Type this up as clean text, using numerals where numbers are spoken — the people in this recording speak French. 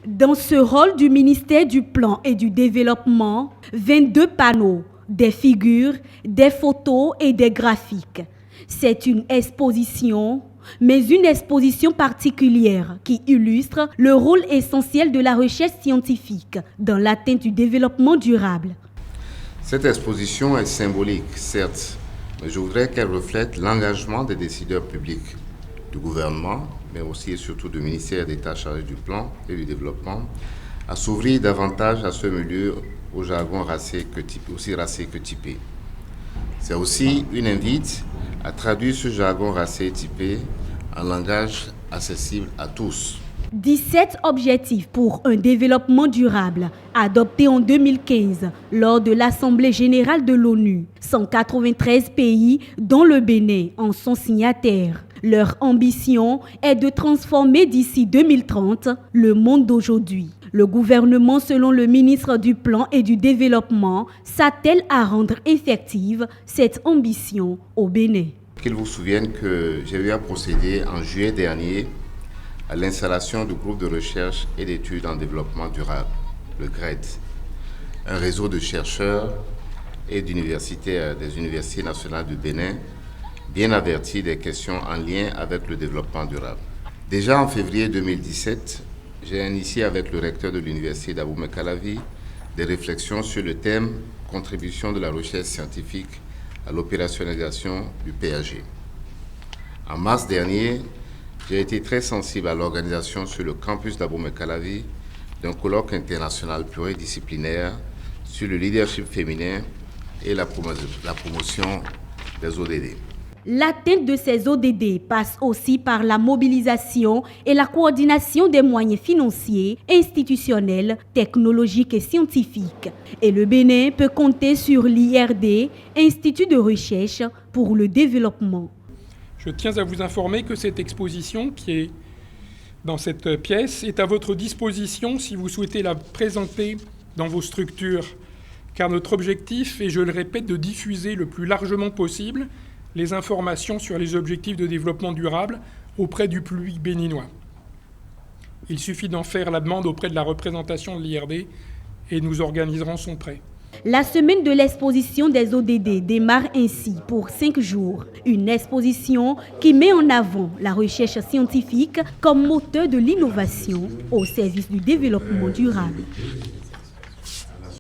Dans ce rôle du ministère du Plan et du Développement, 22 panneaux, des figures, des photos et des graphiques. C'est une exposition, mais une exposition particulière qui illustre le rôle essentiel de la recherche scientifique dans l'atteinte du développement durable. Cette exposition est symbolique, certes, mais je voudrais qu'elle reflète l'engagement des décideurs publics, du gouvernement, mais aussi et surtout du ministère d'État chargé du plan et du développement, à s'ouvrir davantage à ce milieu au jargon aussi racé que typé. C'est aussi une invite à traduire ce jargon racé et typé en langage accessible à tous. 17 objectifs pour un développement durable, adoptés en 2015 lors de l'Assemblée générale de l'ONU. 193 pays, dont le Bénin, en sont signataires. Leur ambition est de transformer d'ici 2030 le monde d'aujourd'hui. Le gouvernement, selon le ministre du Plan et du Développement, s'attelle à rendre effective cette ambition au Bénin. Qu'il vous souvienne que j'ai eu à procéder en juillet dernier à l'installation du groupe de recherche et d'études en développement durable, le GRED, un réseau de chercheurs et d'universitaires des universités nationales du Bénin, bien avertis des questions en lien avec le développement durable. Déjà en février 2017, j'ai initié avec le recteur de l'université d'Abomey-Calavi des réflexions sur le thème « Contribution de la recherche scientifique à l'opérationnalisation du PAG ». En mars dernier, j'ai été très sensible à l'organisation sur le campus d'Abomey-Calavi d'un colloque international pluridisciplinaire sur le leadership féminin et la promotion des ODD. L'atteinte de ces ODD passe aussi par la mobilisation et la coordination des moyens financiers, institutionnels, technologiques et scientifiques. Et le Bénin peut compter sur l'IRD, Institut de recherche pour le développement. Je tiens à vous informer que cette exposition qui est dans cette pièce est à votre disposition si vous souhaitez la présenter dans vos structures, car notre objectif est, je le répète, de diffuser le plus largement possible les informations sur les objectifs de développement durable auprès du public béninois. Il suffit d'en faire la demande auprès de la représentation de l'IRD et nous organiserons son prêt. La semaine de l'exposition des ODD démarre ainsi pour 5 jours. Une exposition qui met en avant la recherche scientifique comme moteur de l'innovation au service du développement durable.